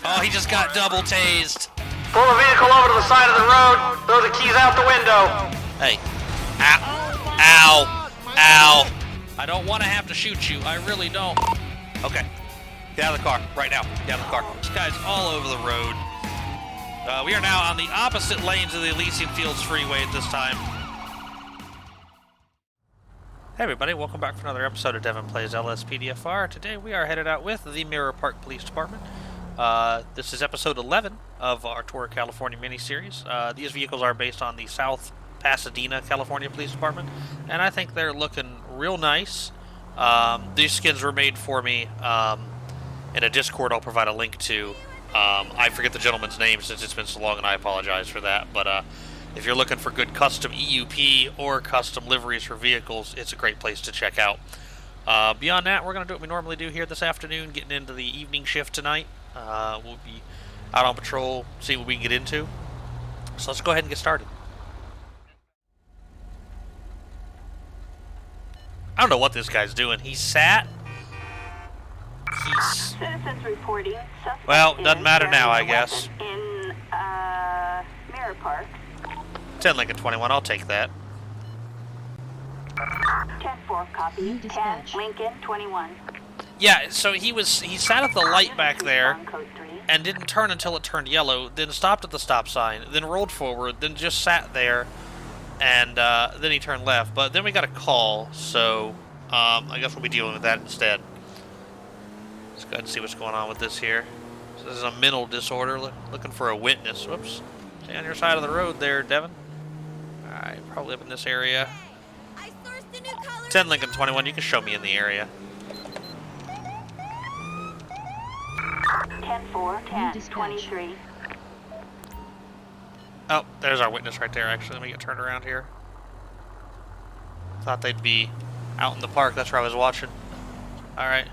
Oh, he just got double tased. Pull the vehicle over to the side of the road. Throw the keys out the window. Hey. Ow. Ow. Ow. I don't want to have to shoot you. I really don't. Okay. Get out of the car. Right now. Get out of the car. This guy's all over the road. We are now on the opposite lanes of the Elysian Fields Freeway at this time. Hey everybody, welcome back for another episode of Devin Plays LSPDFR. Today we are headed out with the Mirror Park Police Department. This is episode 11 of our Tour of California miniseries. These vehicles are based on the South Pasadena, California Police Department, and I think they're looking real nice. These skins were made for me in a Discord I'll provide a link to. I forget the gentleman's name since it's been so long, and I apologize for that, but if you're looking for good custom EUP or custom liveries for vehicles, it's a great place to check out. Beyond that, we're going to do what we normally do here this afternoon, getting into the evening shift tonight. We'll be out on patrol, see what we can get into. So let's go ahead and get started. I don't know what this guy's doing. He sat. Citizens reporting. Well, doesn't matter now, I guess. In Mirror Park. 10 Lincoln 21, I'll take that. 10-4 copy. 10 Lincoln 21. Yeah, so he sat at the light back there and didn't turn until it turned yellow, then stopped at the stop sign, then rolled forward, then just sat there, and then he turned left. But then we got a call, so I guess we'll be dealing with that instead. Let's go ahead and see what's going on with this here. So this is a mental disorder, looking for a witness. Whoops. Stay on your side of the road there, Devin. Alright, probably up in this area. 10 Lincoln 21, you can show me in the area. 10-4, 10, 23. Oh, there's our witness right there, actually. Let me get turned around here. Thought they'd be out in the park. That's where I was watching. Alright.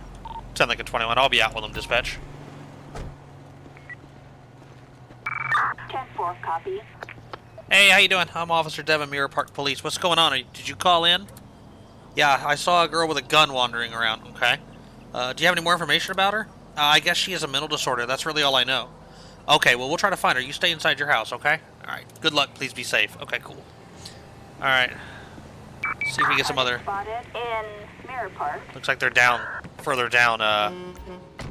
10 Lincoln 21, I'll be out with them, dispatch. 10-4, copy. Hey, how you doing? I'm Officer Devin, Mirror Park Police. What's going on? Did you call in? Yeah, I saw a girl with a gun wandering around. Okay. Do you have any more information about her? I guess she has a mental disorder. That's really all I know. Okay, well, we'll try to find her. You stay inside your house, okay? Alright. Good luck. Please be safe. Okay, cool. Alright. See if we get some other... Spotted in Mirror Park. Looks like they're down, further down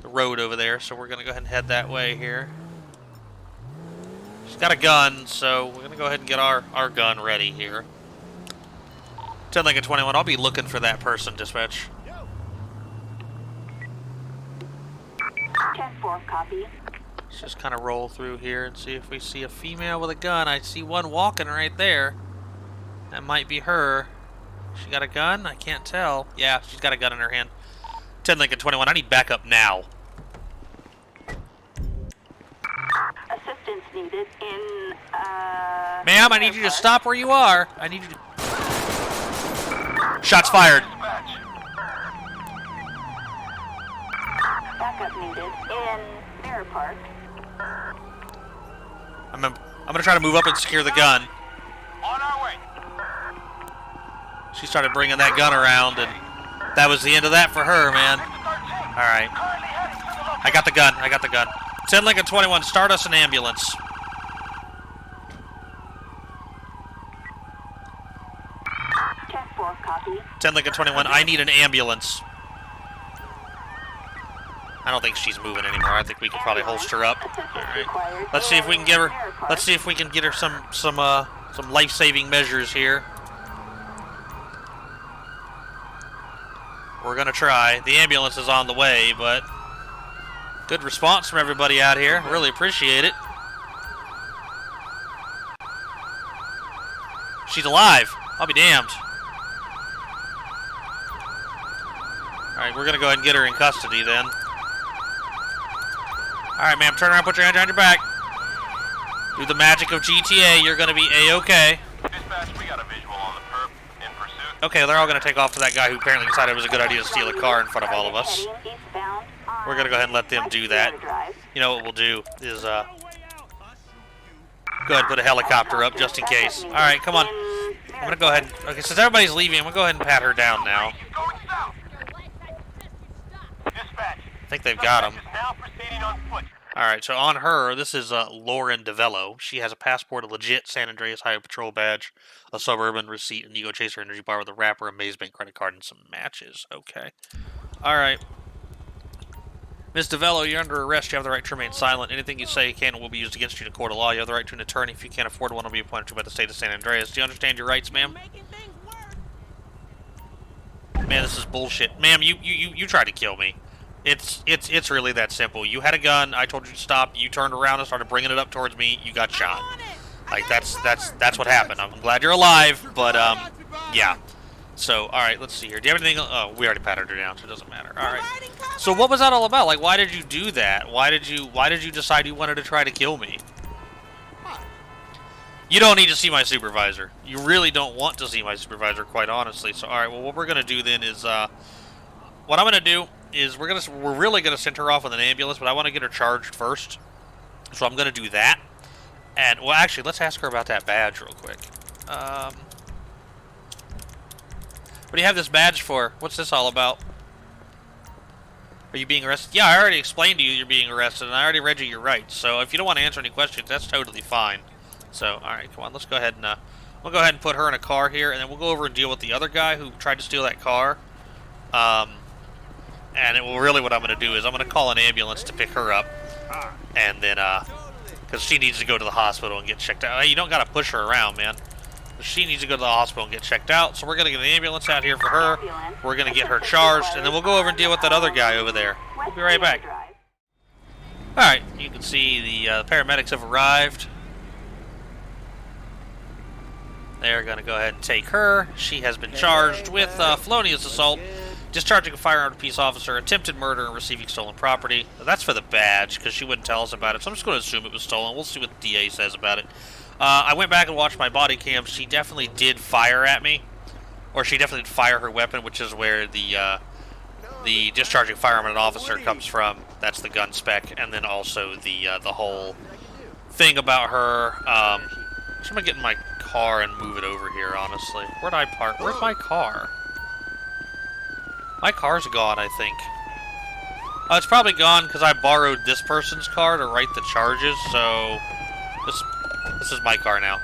the road over there, so we're going to go ahead and head that way here. She's got a gun, so we're going to go ahead and get our gun ready here. 10 Lincoln 21, I'll be looking for that person, dispatch. 10-4, copy. Let's just kind of roll through here and see if we see a female with a gun. I see one walking right there. That might be her. She got a gun? I can't tell. Yeah, she's got a gun in her hand. 10 Lincoln 21, I need backup now. Assistance needed in, Ma'am, I need you to stop where you are. I need you to... Shots fired. Backup needed in Mirror Park. I'm gonna try to move up and secure the gun. On our way. She started bringing that gun around, and that was the end of that for her, man. Alright. I got the gun. 10 Lincoln 21, start us an ambulance. 10-4, copy. 10 Lincoln 21, I need an ambulance. I don't think she's moving anymore. I think we can probably holster her up. Alright. Let's see if we can give her... Let's see if we can get her some life-saving measures here. We're gonna try. The ambulance is on the way, but good response from everybody out here. Really appreciate it. She's alive. I'll be damned. Alright, we're gonna go ahead and get her in custody then. Alright, ma'am, turn around, put your hand behind your back. Do the magic of GTA, you're gonna be A-okay. Dispatch, we got a visual on the perp in pursuit. Okay, they're all gonna take off to that guy who apparently decided it was a good idea to steal a car in front of all of us. We're gonna go ahead and let them do that. You know what we'll do is, go ahead and put a helicopter up just in case. Alright, come on. I'm gonna go ahead. Okay, since everybody's leaving, I'm gonna go ahead and pat her down now. Dispatch, think they've got him. Now proceeding on foot. Alright, so on her, this is Lauren DeVello. She has a passport, a legit San Andreas Highway Patrol badge, a Suburban receipt, an Ego Chaser energy bar with a wrapper, a Maze Bank credit card, and some matches. Okay. Alright. Ms. DeVello, you're under arrest. You have the right to remain silent. Anything you say can and will be used against you in a court of law. You have the right to an attorney. If you can't afford one, will be appointed to by the state of San Andreas. Do you understand your rights, ma'am? Man, this is bullshit. Ma'am, you tried to kill me. It's really that simple. You had a gun. I told you to stop. You turned around and started bringing it up towards me. You got shot. Like that's what happened. I'm glad you're alive, but yeah. So all right, let's see here. Do you have anything? Oh, we already patted her down, so it doesn't matter. All right. So what was that all about? Like, why did you do that? Why did you decide you wanted to try to kill me? You don't need to see my supervisor. You really don't want to see my supervisor, quite honestly. So all right. Well, what we're gonna do then is what I'm gonna do is we're really gonna send her off with an ambulance, but I want to get her charged first. So I'm gonna do that. And well, actually, let's ask her about that badge real quick. What do you have this badge for? What's this all about? Are you being arrested? Yeah, I already explained to you you're being arrested, and I already read you your rights. So if you don't want to answer any questions, that's totally fine. So all right, come on, let's go ahead and we'll go ahead and put her in a car here, and then we'll go over and deal with the other guy who tried to steal that car. Really what I'm going to do is I'm going to call an ambulance to pick her up, and then, because she needs to go to the hospital and get checked out. You don't got to push her around, man. She needs to go to the hospital and get checked out, so we're going to get an ambulance out here for her. We're going to get her charged, and then we'll go over and deal with that other guy over there. We'll be right back. Alright, you can see the paramedics have arrived. They're going to go ahead and take her. She has been charged with felonious assault, discharging a firearm to a peace officer, attempted murder, and receiving stolen property. That's for the badge, because she wouldn't tell us about it, so I'm just going to assume it was stolen. We'll see what the DA says about it. I went back and watched my body cam. She definitely did fire at me, or she definitely did fire her weapon, which is where the discharging firearm at an officer comes from. That's the gun spec, and then also the whole thing about her. I'm going to get in my car and move it over here, honestly. Where'd I park? Where's my car? My car's gone, I think. Oh, it's probably gone because I borrowed this person's car to write the charges, so this is my car now.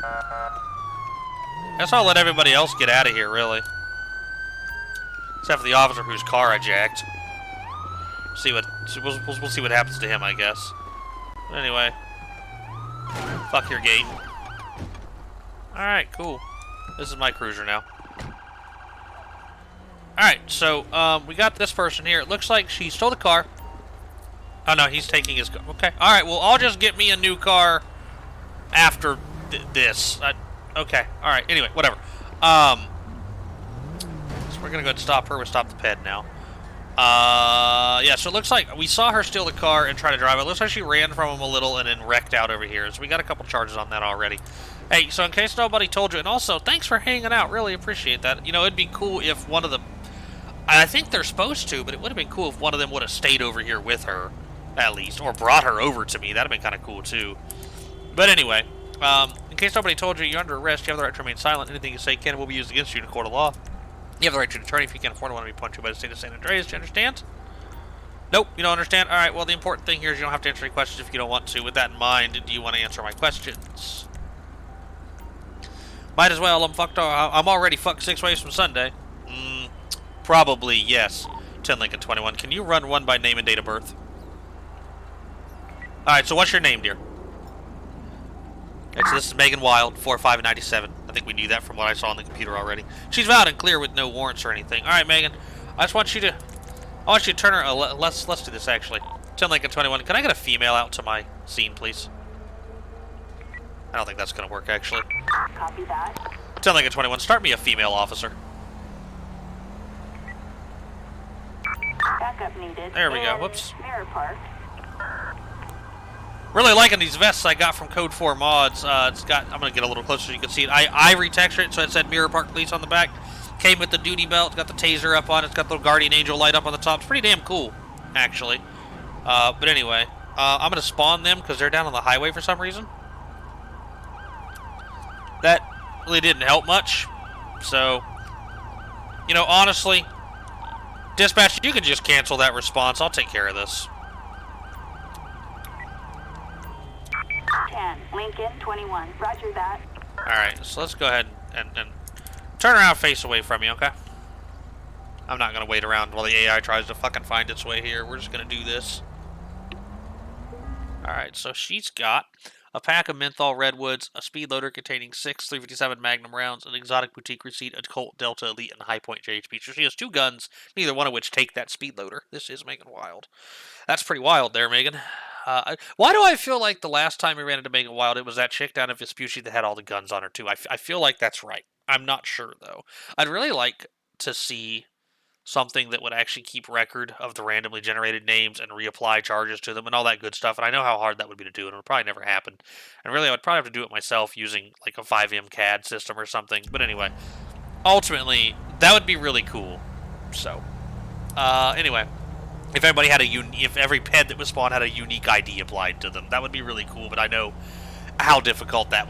I guess I'll let everybody else get out of here, really. Except for the officer whose car I jacked. We'll see what happens to him, I guess. But anyway. Fuck your gate. Alright, cool. This is my cruiser now. Alright, so, we got this person here. It looks like she stole the car. Oh, no, he's taking his car. Okay. Alright, well, I'll just get me a new car after this. Okay. Alright, anyway, whatever. So we're gonna go ahead and stop her. We'll stop the ped now. Yeah, so it looks like we saw her steal the car and try to drive it. It looks like she ran from him a little and then wrecked out over here. So we got a couple charges on that already. Hey, so in case nobody told you, and also, thanks for hanging out. Really appreciate that. You know, it'd be cool if one of them... I think they're supposed to, but it would have been cool if one of them would have stayed over here with her, at least. Or brought her over to me. That would have been kind of cool, too. But anyway, in case nobody told you, you're under arrest. You have the right to remain silent. Anything you say can and will be used against you in a court of law. You have the right to an attorney if you can't afford one to be punished by the state of San Andreas. Do you understand? Nope, you don't understand? Alright, well, the important thing here is you don't have to answer any questions if you don't want to. With that in mind, do you want to answer my questions? Might as well. I'm already fucked 6 ways from Sunday. Probably, yes. 10 Lincoln 21. Can you run one by name and date of birth? Alright, so what's your name, dear? Okay, so this is Megan Wild, 4597. I think we knew that from what I saw on the computer already. She's valid and clear with no warrants or anything. Alright, Megan. I want you to turn her... let's do this, actually. 10 Lincoln 21. Can I get a female out to my scene, please? I don't think that's going to work, actually. Copy that. 10 Lincoln 21. Start me a female officer. Backup needed. There we go. Whoops. Mirror Park. Really liking these vests I got from Code4 Mods. It's got... I'm going to get a little closer so you can see it. I retextured it so it said Mirror Park Police on the back. Came with the duty belt. It's got the taser up on it. It's got the Guardian Angel light up on the top. It's pretty damn cool, actually. But anyway, I'm going to spawn them because they're down on the highway for some reason. That really didn't help much. So, you know, honestly, Dispatch, you can just cancel that response. I'll take care of this. 10, Lincoln 21. Roger that. Alright, so let's go ahead and turn around, face away from me, okay? I'm not going to wait around while the AI tries to fucking find its way here. We're just going to do this. Alright, so she's got a pack of menthol redwoods, a speed loader containing 6 .357 Magnum rounds, an exotic boutique receipt, a Colt Delta Elite, and a High Point JHP. So she has 2 guns, neither one of which take that speed loader. This is Megan Wild. That's pretty wild there, Megan. Why do I feel like the last time we ran into Megan Wild, it was that chick down in Vespucci that had all the guns on her, too? I feel like that's right. I'm not sure, though. I'd really like to see something that would actually keep record of the randomly generated names and reapply charges to them and all that good stuff. And I know how hard that would be to do, and it would probably never happen. And really, I would probably have to do it myself using like a 5M CAD system or something. But anyway, ultimately, that would be really cool. So, anyway, if everybody had if every ped that was spawned had a unique ID applied to them, that would be really cool. But I know how difficult that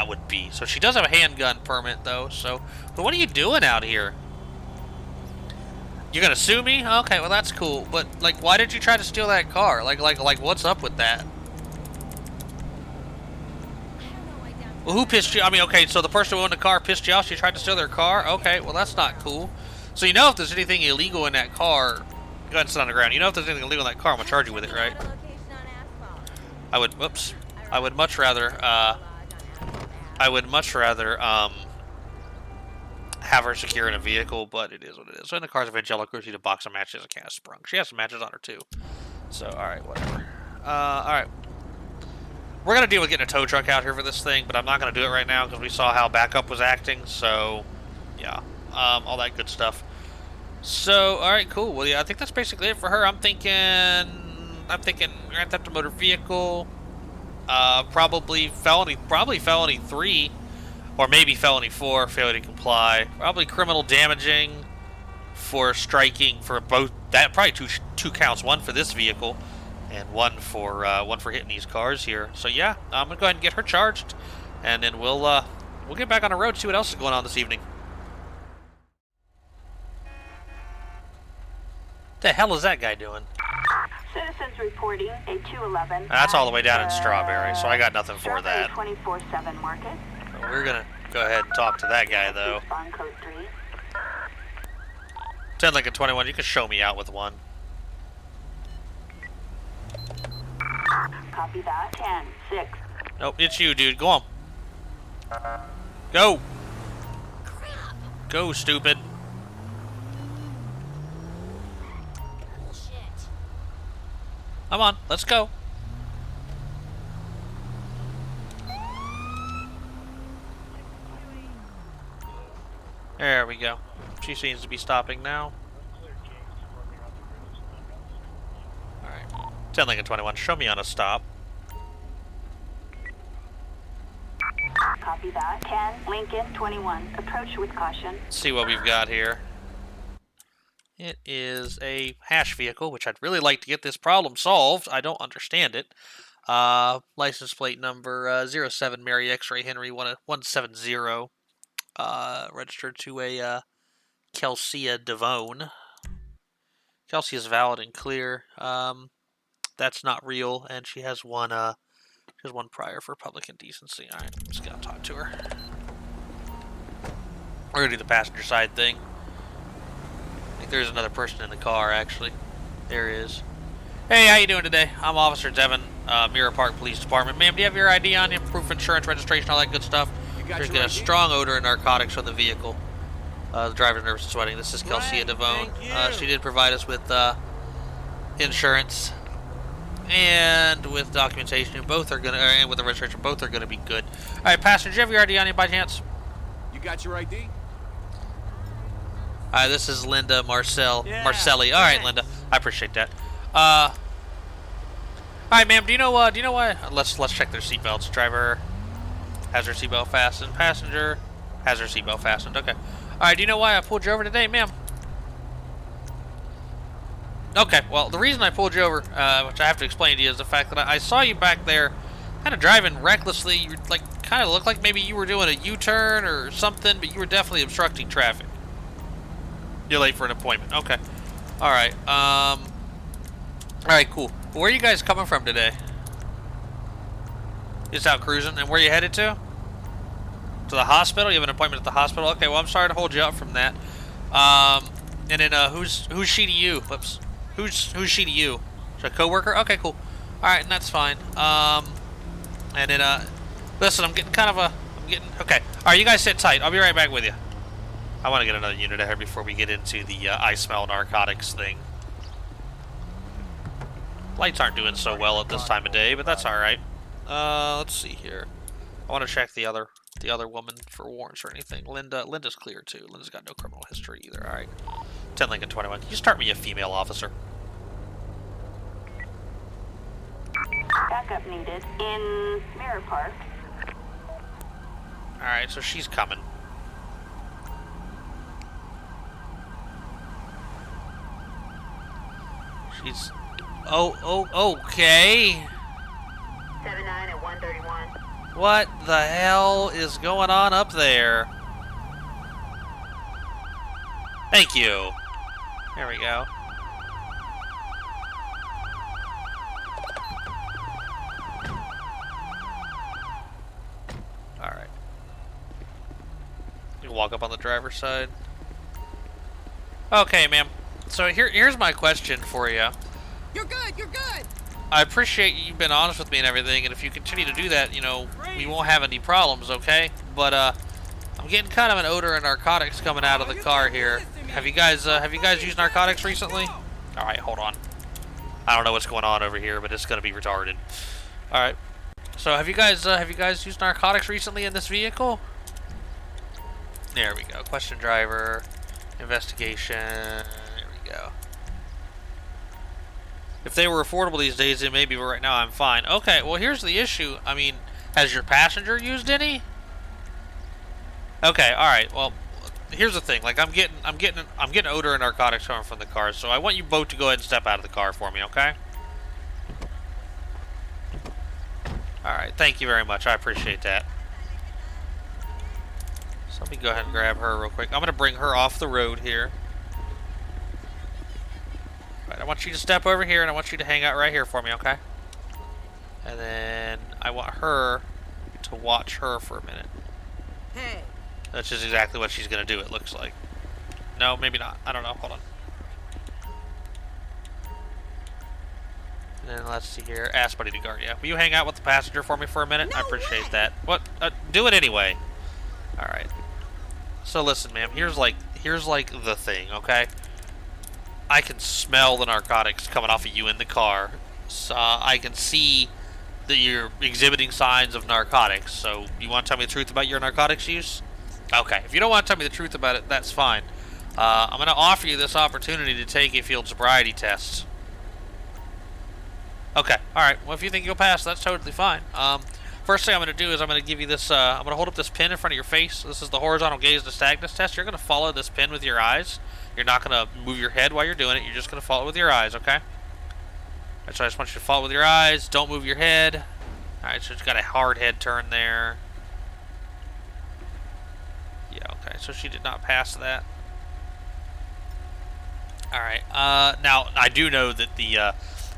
would be. So she does have a handgun permit though. So, but what are you doing out here? You're gonna sue me? Okay, well that's cool. But like, why did you try to steal that car? Like, what's up with that? Well, who pissed you? I mean, okay, so the person who owned the car pissed you off. So you tried to steal their car. Okay, well that's not cool. So you know if there's anything illegal in that car, go ahead and sit on the ground. You know if there's anything illegal in that car, I'm gonna charge you with it, right? I would. Whoops. I would much rather. Have her secure in a vehicle, but it is what it is. So in the car's evangelical, she had a box of matches, a can of sprung. She has some matches on her too. So alright, whatever. Alright. We're gonna deal with getting a tow truck out here for this thing, but I'm not gonna do it right now because we saw how backup was acting, so yeah. All that good stuff. So, alright, cool. Well yeah, I think that's basically it for her. I'm thinking Grand Theft Motor Vehicle, probably felony 3. Or maybe felony 4, failure to comply. Probably criminal damaging for striking for both. That probably two counts. One for this vehicle, and one for hitting these cars here. So yeah, I'm gonna go ahead and get her charged, and then we'll get back on the road to see what else is going on this evening. What the hell is that guy doing? Citizens reporting a 211. That's all the way down in Strawberry, so I got nothing for that. 24/7 market. We're gonna go ahead and talk to that guy though. On code 3. 10 like a 21. You can show me out with one. Copy that. 10-6. Nope, it's you, dude. Go on. Go. Crap. Go, stupid. Bullshit. Come on, let's go. There we go. She seems to be stopping now. Alright. 10 like a 21. Show me on a stop. Copy that. 10, Lincoln 21. Approach with caution. Let's see what we've got here. It is a hash vehicle, which I'd really like to get this problem solved. I don't understand it. License plate number 07 Mary X-Ray Henry 170. Registered to a Kelsia Devone. Kelsia is valid and clear. That's not real, and she has one prior for public indecency. Alright, I'm just gonna talk to her. We're gonna do the passenger side thing. I think there's another person in the car, actually. There is. Hey, how you doing today? I'm Officer Devin, Mirror Park Police Department. Ma'am, do you have your ID on you? Proof of insurance, registration, all that good stuff? There's a strong odor of narcotics from the vehicle. The driver's nervous and sweating. This is Kelsia Devone. She did provide us with insurance and with documentation. Both are gonna, and with the registration, both are gonna be good. All right, passenger, do you have your ID on you by chance? You got your ID? All right, this is Linda Marcelli. All right, Linda, I appreciate that. All right, ma'am. Do you know why? Let's check their seatbelts. Driver has her seatbelt fastened. Passenger has her seatbelt fastened. Okay. All right. Do you know why I pulled you over today, ma'am? Okay. Well, the reason I pulled you over, which I have to explain to you, is the fact that I saw you back there, kind of driving recklessly. You kind of looked like maybe you were doing a U-turn or something, but you were definitely obstructing traffic. You're late for an appointment. Okay. Alright, alright, cool. Where are you guys coming from today? Just out cruising, and where are you headed to? To the hospital? You have an appointment at the hospital? Okay, well, I'm sorry to hold you up from that. And then, who's she to you? Whoops. Who's she to you? Is a coworker? Okay, cool. Alright, and that's fine. And then, listen, I'm getting okay. Alright, you guys sit tight. I'll be right back with you. I want to get another unit ahead before we get into the, I smell narcotics thing. Lights aren't doing so well at this time of day, but that's alright. Let's see here. I want to check the other woman for warrants or anything. Linda's clear too. Linda's got no criminal history either. All right. 10 Lincoln 21. Can you start me a female officer? Backup needed in Mirror Park. All right, so she's coming. She's. Oh, okay. 79 at 131. What the hell is going on up there? Thank you. There we go. Alright. You can walk up on the driver's side. Okay, ma'am. So here's my question for you. You're good. You're good. I appreciate you've been honest with me and everything, and if you continue to do that, you know, we won't have any problems, okay? But I'm getting kind of an odor of narcotics coming out of the car here. Have you guys used narcotics recently? All right, hold on. I don't know what's going on over here, but it's gonna be retarded. All right. So have you guys used narcotics recently in this vehicle? There we go. Question driver, investigation. There we go. If they were affordable these days, then maybe, but right now I'm fine. Okay, well here's the issue. I mean, has your passenger used any? Okay, all right. Well, here's the thing. Like I'm getting odor of narcotics coming from the car, so I want you both to go ahead and step out of the car for me, okay? All right. Thank you very much. I appreciate that. So let me go ahead and grab her real quick. I'm gonna bring her off the road here. I want you to step over here, and I want you to hang out right here for me, okay? And then I want her to watch her for a minute. Hey. That's just exactly what she's going to do, it looks like. No, maybe not. I don't know. Hold on. And then let's see here. Ask Buddy to guard you. Will you hang out with the passenger for me for a minute? I appreciate that. What? Do it anyway. All right. So listen, ma'am. Here's like the thing, okay? I can smell the narcotics coming off of you in the car. So I can see that you're exhibiting signs of narcotics. So you want to tell me the truth about your narcotics use? Okay. If you don't want to tell me the truth about it, that's fine. I'm going to offer you this opportunity to take a field sobriety test. Okay. All right. Well, if you think you'll pass, that's totally fine. First thing I'm going to do is I'm going to give you this, I'm going to hold up this pin in front of your face. This is the horizontal gaze nystagmus test. You're going to follow this pin with your eyes. You're not going to move your head while you're doing it. You're just going to follow it with your eyes, okay? Alright, so I just want you to follow it with your eyes. Don't move your head. Alright, so it's got a hard head turn there. Yeah, okay. So she did not pass that. Alright, now, I do know that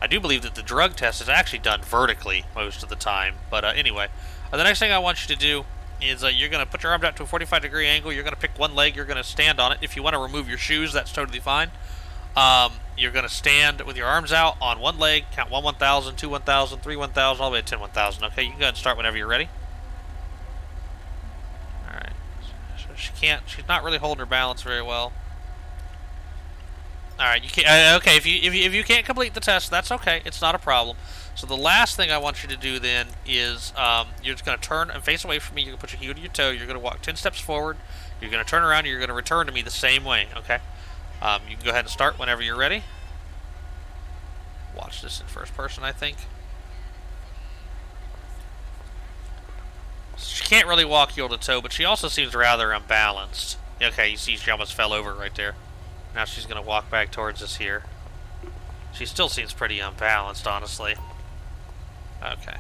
I do believe that the drug test is actually done vertically most of the time. But anyway, the next thing I want you to do is you're going to put your arms out to a 45-degree angle. You're going to pick one leg. You're going to stand on it. If you want to remove your shoes, that's totally fine. You're going to stand with your arms out on one leg. Count 1 1,000, 2 1,000, 3 1,000, all the way to 10 1,000. Okay, you can go ahead and start whenever you're ready. All right. So she's not really holding her balance very well. All right, you can't. Okay, if you can't complete the test, that's okay. It's not a problem. So the last thing I want you to do then is you're just going to turn and face away from me. You're going to put your heel to your toe. You're going to walk 10 steps forward. You're going to turn around. And you're going to return to me the same way. Okay. You can go ahead and start whenever you're ready. Watch this in first person, I think. She can't really walk heel to toe, but she also seems rather unbalanced. Okay, you see she almost fell over right there. Now she's going to walk back towards us here. She still seems pretty unbalanced, honestly. Okay.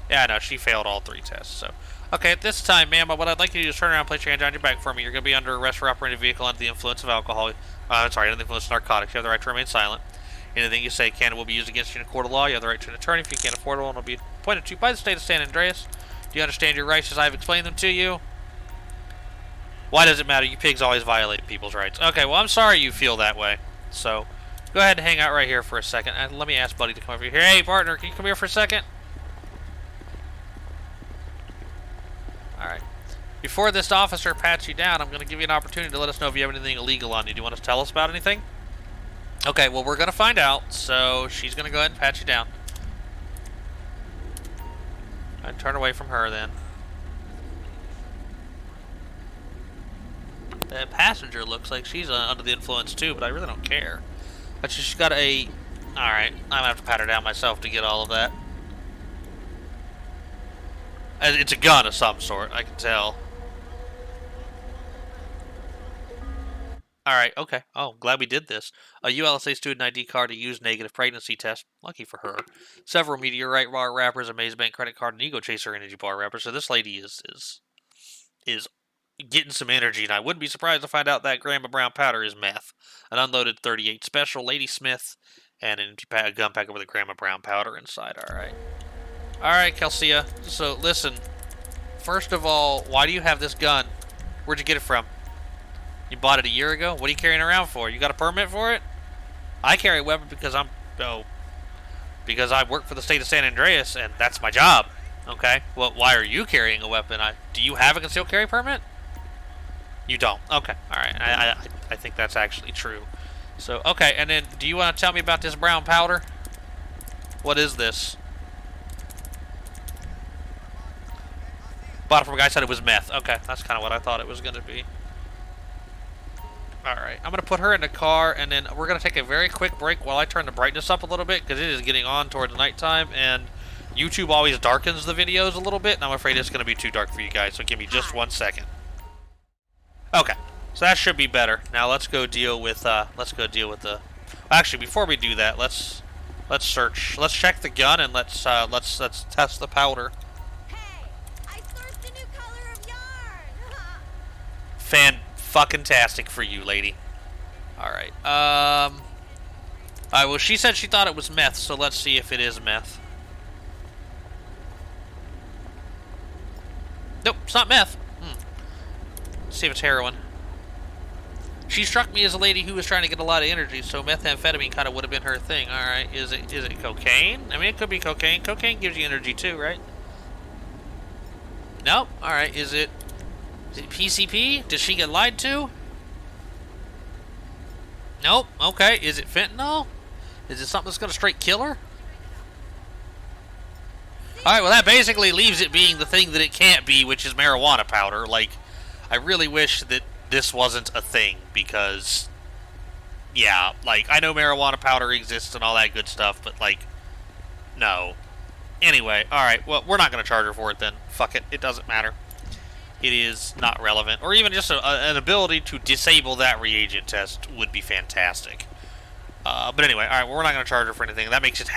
Yeah, no, she failed all 3 tests. So, Okay, at this time, ma'am, what I'd like you to do is turn around and place your hand on your back for me. You're going to be under arrest for operating a vehicle under the influence of alcohol. Sorry, under the influence of narcotics. You have the right to remain silent. Anything you say can and will be used against you in a court of law. You have the right to an attorney if you can't afford one. Will be appointed to you by the state of San Andreas. Do you understand your rights as I've explained them to you? Why does it matter? You pigs always violate people's rights. Okay, well, I'm sorry you feel that way. So, go ahead and hang out right here for a second. And let me ask Buddy to come over here. Hey, partner, can you come here for a second? Alright. Before this officer pats you down, I'm going to give you an opportunity to let us know if you have anything illegal on you. Do you want to tell us about anything? Okay, well, we're going to find out, so she's going to go ahead and pat you down. I'd turn away from her, then. The passenger looks like she's under the influence, too, but I really don't care. But she's got a... Alright, I'm going to have to pat her down myself to get all of that. It's a gun of some sort, I can tell. Alright, okay. Oh, glad we did this. A ULSA student ID card to use negative pregnancy test. Lucky for her. Several Meteorite bar wrappers, a Maze Bank credit card, and Ego Chaser energy bar wrapper. So this lady is getting some energy, and I wouldn't be surprised to find out that gram of brown powder is meth. An unloaded 38 special, Lady Smith, and a gun pack with a gram of brown powder inside. Alright. Alright, Kelsia. So, listen. First of all, why do you have this gun? Where'd you get it from? You bought it a year ago? What are you carrying around for? You got a permit for it? I carry a weapon because because I work for the state of San Andreas, and that's my job. Okay? Well, why are you carrying a weapon? Do you have a concealed carry permit? You don't. Okay. Alright. I think that's actually true. So, okay. And then, do you want to tell me about this brown powder? What is this? Bought it from a guy, said it was meth. Okay. That's kind of what I thought it was going to be. Alright, I'm going to put her in the car, and then we're going to take a very quick break while I turn the brightness up a little bit, because it is getting on towards nighttime, and YouTube always darkens the videos a little bit, and I'm afraid it's going to be too dark for you guys, so give me just 1 second. Okay, so that should be better. Now let's go deal with the... Actually, before we do that, let's check the gun, and let's test the powder. Hey, I sourced a new color of yarn. Fan-fucking-tastic for you, lady. Alright, alright, well, she said she thought it was meth, so let's see if it is meth. Nope, it's not meth. Let's see if it's heroin. She struck me as a lady who was trying to get a lot of energy, so methamphetamine kind of would have been her thing. Alright, is it cocaine? I mean, it could be cocaine. Cocaine gives you energy too, right? Nope. Alright, is it PCP? Did she get lied to? Nope. Okay, is it fentanyl? Is it something that's going to straight kill her? Alright, well that basically leaves it being the thing that it can't be, which is marijuana powder. Like, I really wish that this wasn't a thing, because, yeah, like, I know marijuana powder exists and all that good stuff, but, like, no. Anyway, alright, well, we're not going to charge her for it then. Fuck it, it doesn't matter. It is not relevant. Or even just an ability to disable that reagent test would be fantastic. But anyway, alright, well, we're not going to charge her for anything. That makes it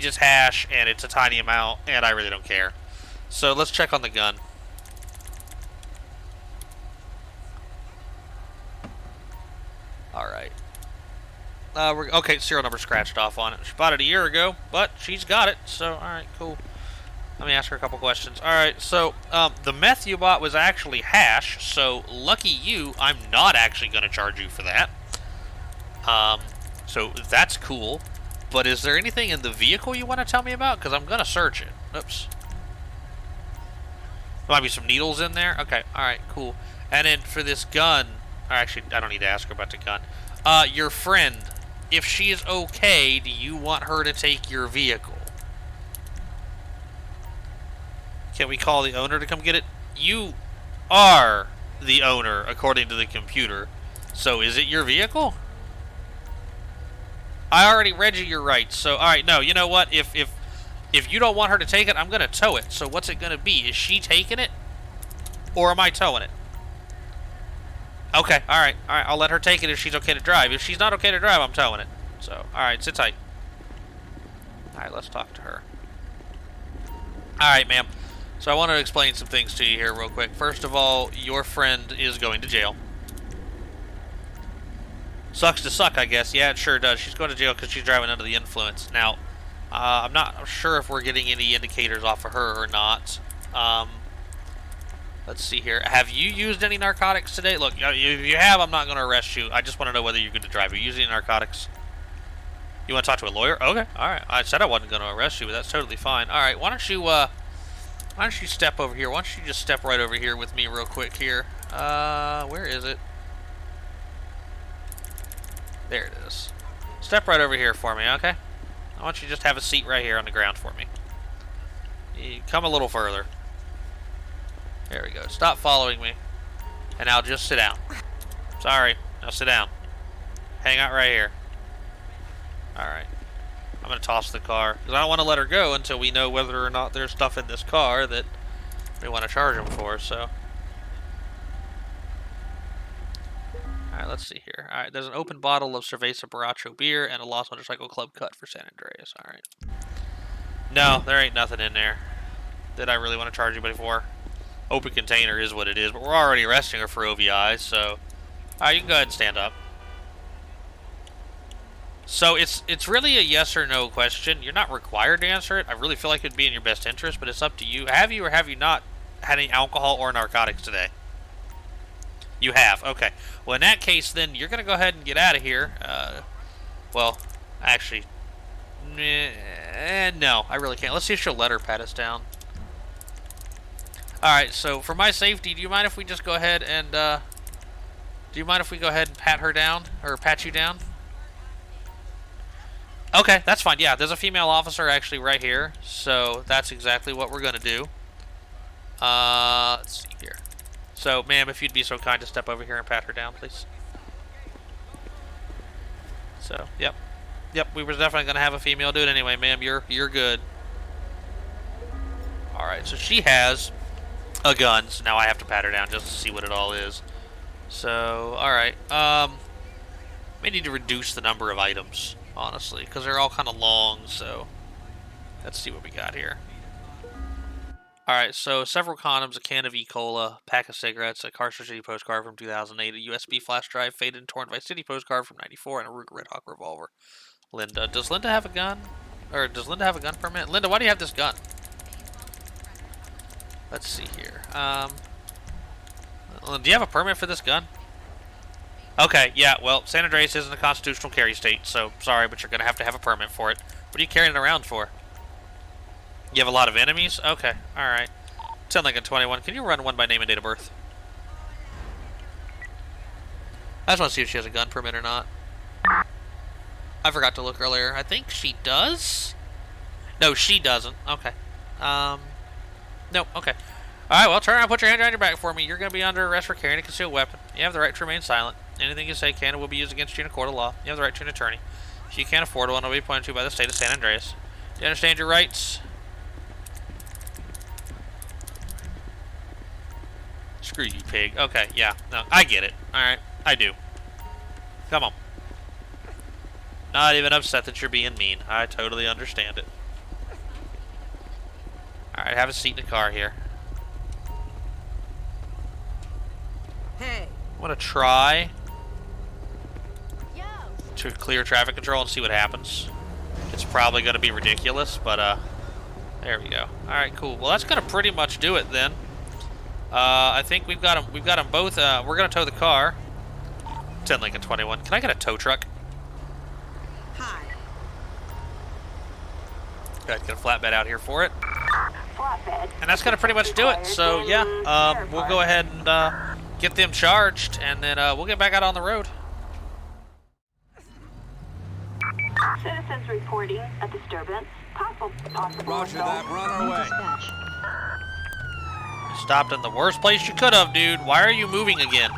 just hash, and it's a tiny amount, and I really don't care. So let's check on the gun. Alright. Okay, serial number scratched off on it. She bought it a year ago, but she's got it, so alright, cool. Let me ask her a couple questions. Alright, so, the meth you bought was actually hash, so lucky you, I'm not actually going to charge you for that. So that's cool. But is there anything in the vehicle you want to tell me about? Because I'm going to search it. Oops. There might be some needles in there. Okay, alright, cool. And then for this gun, or actually, I don't need to ask her about the gun. Your friend, if she is okay, do you want her to take your vehicle? Can we call the owner to come get it? You are the owner, according to the computer. So is it your vehicle? I already read you your rights, so alright, no, you know what? If you don't want her to take it, I'm gonna tow it. So what's it gonna be? Is she taking it? Or am I towing it? Okay, alright, I'll let her take it if she's okay to drive. If she's not okay to drive, I'm towing it. So, alright, sit tight. Alright, let's talk to her. Alright, ma'am. So I want to explain some things to you here real quick. First of all, your friend is going to jail. Sucks to suck, I guess. Yeah, it sure does. She's going to jail because she's driving under the influence. Now, I'm not sure if we're getting any indicators off of her or not. Let's see here. Have you used any narcotics today? Look, if you have, I'm not going to arrest you. I just want to know whether you're good to drive. Are you using any narcotics? You want to talk to a lawyer? Okay, all right. I said I wasn't going to arrest you, but that's totally fine. All right, why don't you step over here? Why don't you just step right over here with me real quick here? Where is it? There it is. Step right over here for me, okay? I want you to just have a seat right here on the ground for me. You come a little further. There we go. Stop following me. And now just sit down. Sorry. Now sit down. Hang out right here. Alright. I'm going to toss the car. Because I don't want to let her go until we know whether or not there's stuff in this car that we want to charge him for, so. Alright, let's see here. Alright, there's an open bottle of Cerveza Borracho beer and a Lost Motorcycle Club cut for San Andreas. Alright. No, there ain't nothing in there that I really want to charge anybody for. Open container is what it is, but we're already arresting her for OVI, so... Alright, you can go ahead and stand up. So it's really a yes or no question. You're not required to answer it. I really feel like it'd be in your best interest, but it's up to you. Have you or have you not had any alcohol or narcotics today? You have. Okay. Well, in that case, then you're going to go ahead and get out of here. Well, actually, no, I really can't. Let's see if she'll let her pat us down. All right. So for my safety, do you mind if we just go ahead and pat her down or pat you down? Okay, that's fine. Yeah, there's a female officer actually right here, so that's exactly what we're going to do. Let's see here. So, ma'am, if you'd be so kind to step over here and pat her down, please. So, yep. Yep, we were definitely going to have a female do it anyway, ma'am. You're good. Alright, so she has a gun, so now I have to pat her down just to see what it all is. So, alright. May need to reduce the number of items, honestly, because they're all kind of long, so let's see what we got here. Alright, so several condoms, a can of E-Cola, pack of cigarettes, a Carson City postcard from 2008, a USB flash drive, faded and torn Vice City postcard from 94, and a Ruger Red Hawk revolver. Linda. Does Linda have a gun? Or does Linda have a gun permit? Linda, why do you have this gun? Let's see here. Do you have a permit for this gun? Okay, yeah, well, San Andreas isn't a constitutional carry state, so sorry, but you're going to have a permit for it. What are you carrying it around for? You have a lot of enemies? Okay, alright. 10 Lincoln 21. Can you run one by name and date of birth? I just want to see if she has a gun permit or not. I forgot to look earlier. I think she does? No, she doesn't. Okay. Nope, okay. Alright, well, turn around and put your hand behind your back for me. You're going to be under arrest for carrying a concealed weapon. You have the right to remain silent. Anything you say can and will be used against you in a court of law. You have the right to an attorney. If you can't afford one, it will be appointed to by the state of San Andreas. Do you understand your rights? Screw you, pig. Okay, yeah. No, I get it. Alright, I do. Come on. Not even upset that you're being mean. I totally understand it. Alright, have a seat in the car here. Hey. I want to try to clear traffic control and see what happens. It's probably going to be ridiculous, but there we go. Alright, cool. Well, that's going to pretty much do it then. I think we've got them both. We're going to tow the car. 10 Lincoln 21. Can I get a tow truck? Hi. Go ahead, get a flatbed out here for it. Flatbed. And that's going to pretty much do it. So, yeah, we'll go ahead and get them charged, and then we'll get back out on the road. Citizens reporting a disturbance. Possible. Roger that. We're on our way. Dispatch. You stopped in the worst place you could have, dude. Why are you moving again?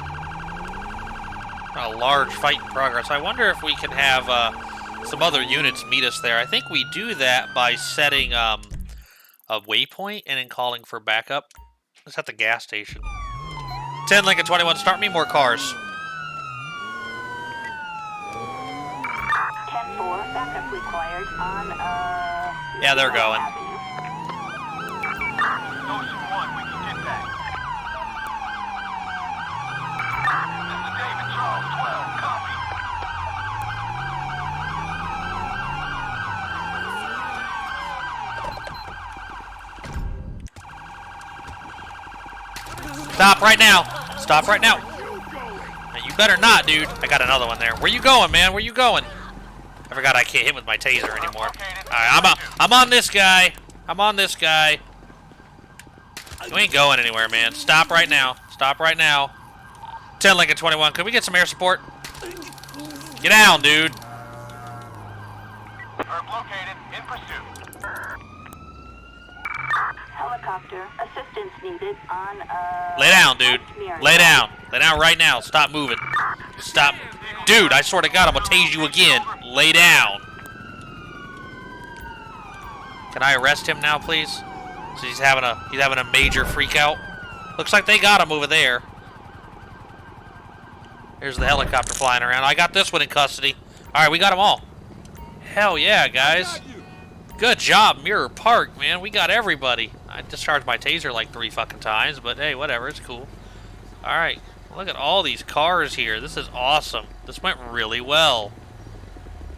A large fight in progress. I wonder if we can have some other units meet us there. I think we do that by setting a waypoint and then calling for backup. It's at the gas station. 10 Lincoln 21, start me more cars. 10-4, backup required on, Yeah, they're going. Avenue. Stop right now. Stop right now. You better not, dude. I got another one there. Where you going, man? Where you going? I forgot I can't hit with my taser anymore. Alright, I'm on this guy. I'm on this guy. You ain't going anywhere, man. Stop right now. Stop right now. 10 Lincoln 21. Can we get some air support? Get down, dude. Herb located. In pursuit. Helicopter. Assistance needed on, Lay down, dude. Lay down. Lay down right now. Stop moving. Stop. Dude, I swear to God, I'm gonna tase you again. Lay down. Can I arrest him now, please? So he's having a major freak out. Looks like they got him over there. Here's the helicopter flying around. I got this one in custody. All right, we got them all. Hell yeah, guys. Good job, Mirror Park, man. We got everybody. I discharged my taser like 3 fucking times, but hey, whatever. It's cool. All right. Look at all these cars here. This is awesome. This went really well.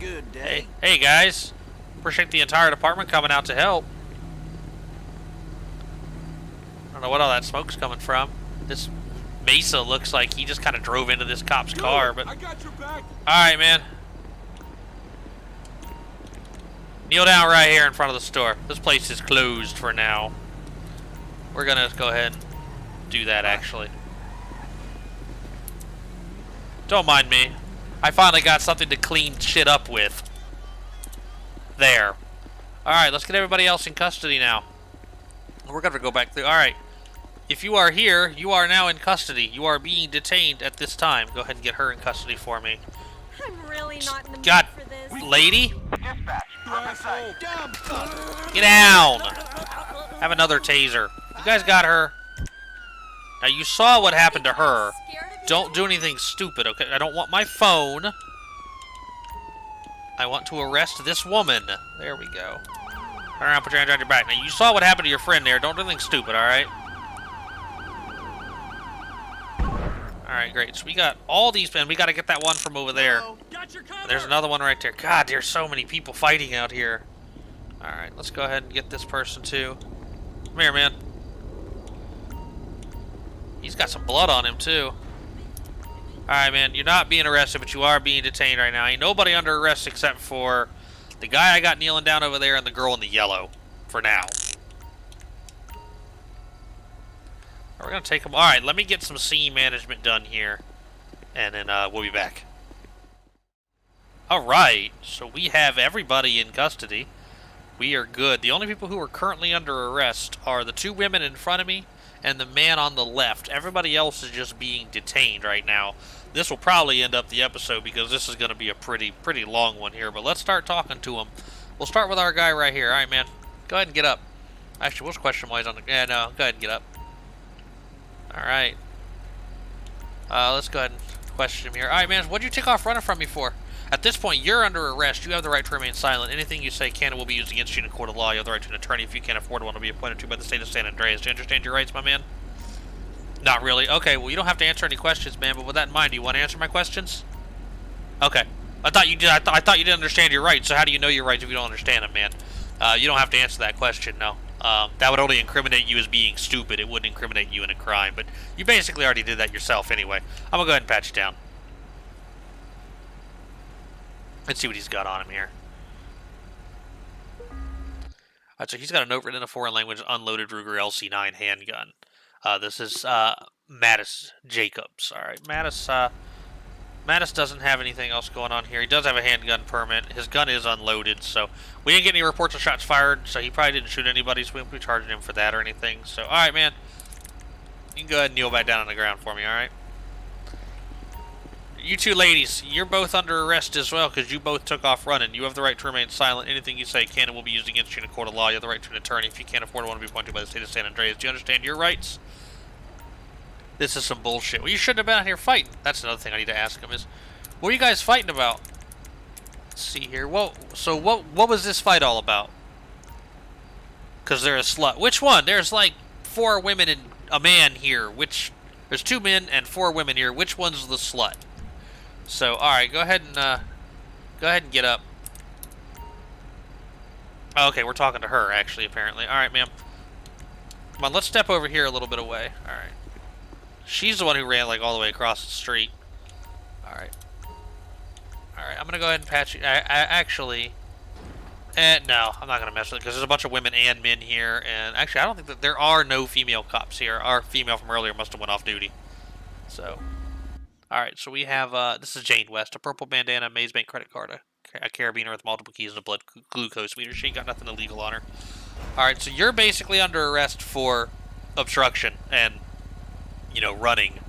Good day. Hey guys. Appreciate the entire department coming out to help. I don't know what all that smoke's coming from. This Mesa looks like he just kind of drove into this cop's car, but... I got your back. Alright, man. Kneel down right here in front of the store. This place is closed for now. We're gonna go ahead and do that, actually. Don't mind me. I finally got something to clean shit up with. There. Alright, let's get everybody else in custody now. We're gonna go back through. Alright. If you are here, you are now in custody. You are being detained at this time. Go ahead and get her in custody for me. I'm really not in the mood God, for this. lady? Dispatch. Asshole. Get down! Have another taser. You guys got her. Now, you saw what happened to her. Don't do anything stupid, okay? I don't want my phone. I want to arrest this woman. There we go. Turn around, put your hands on your back. Now, you saw what happened to your friend there. Don't do anything stupid, alright? Alright, great. So we got all these men. We got to get that one from over there. There's another one right there. God, there's so many people fighting out here. Alright, let's go ahead and get this person too. Come here, man. He's got some blood on him too. Alright, man. You're not being arrested, but you are being detained right now. Ain't nobody under arrest except for the guy I got kneeling down over there and the girl in the yellow. For now. We're going to take them. Alright, let me get some scene management done here. And then we'll be back. Alright, so we have everybody in custody. We are good. The only people who are currently under arrest are the 2 women in front of me and the man on the left. Everybody else is just being detained right now. This will probably end up the episode because this is going to be a pretty long one here. But let's start talking to him. We'll start with our guy right here. Alright, man. Go ahead and get up. Actually, we'll question why he's on the... Yeah, no. Go ahead and get up. Alright. Let's go ahead and question him here. Alright, man. What'd you take off running from me for? At this point, you're under arrest. You have the right to remain silent. Anything you say can and will be used against you in a court of law. You have the right to an attorney if you can't afford one to be appointed to by the state of San Andreas. Do you understand your rights, my man? Not really. Okay, well, you don't have to answer any questions, man, but with that in mind, do you want to answer my questions? Okay. I thought you did. I thought you didn't understand your rights, so how do you know your rights if you don't understand them, man? You don't have to answer that question, no. That would only incriminate you as being stupid. It wouldn't incriminate you in a crime, but you basically already did that yourself anyway. I'm going to go ahead and pat you down. Let's see what he's got on him here. Alright, so he's got a note written in a foreign language, unloaded Ruger LC9 handgun. This is Mattis Jacobs. Alright, Mattis doesn't have anything else going on here. He does have a handgun permit. His gun is unloaded, so we didn't get any reports of shots fired, so he probably didn't shoot anybody, so we won't be charging him for that or anything. So, alright, man. You can go ahead and kneel back down on the ground for me, alright? You 2 ladies, you're both under arrest as well because you both took off running. You have the right to remain silent. Anything you say can and will be used against you in a court of law. You have the right to an attorney if you can't afford one to be appointed by the state of San Andreas. Do you understand your rights? This is some bullshit. Well, you shouldn't have been out here fighting. That's another thing I need to ask him is, what are you guys fighting about? Let's see here. Well, so what was this fight all about? Because they're a slut. Which one? There's like 4 women and a man here. There's 2 men and 4 women here. Which one's the slut? So, alright, go ahead and get up. Oh, okay, we're talking to her, actually, apparently. Alright, ma'am. Come on, let's step over here a little bit away. Alright. She's the one who ran like all the way across the street. Alright. Alright, I'm gonna go ahead and patch you. Actually... no, I'm not gonna mess with it because there's a bunch of women and men here, and actually I don't think that there are no female cops here. Our female from earlier must have went off duty. So... Alright, so we have, this is Jane West, a purple bandana, maze bank credit card, a carabiner with multiple keys, and a blood glucose meter. She ain't got nothing illegal on her. Alright, so you're basically under arrest for obstruction and, you know, running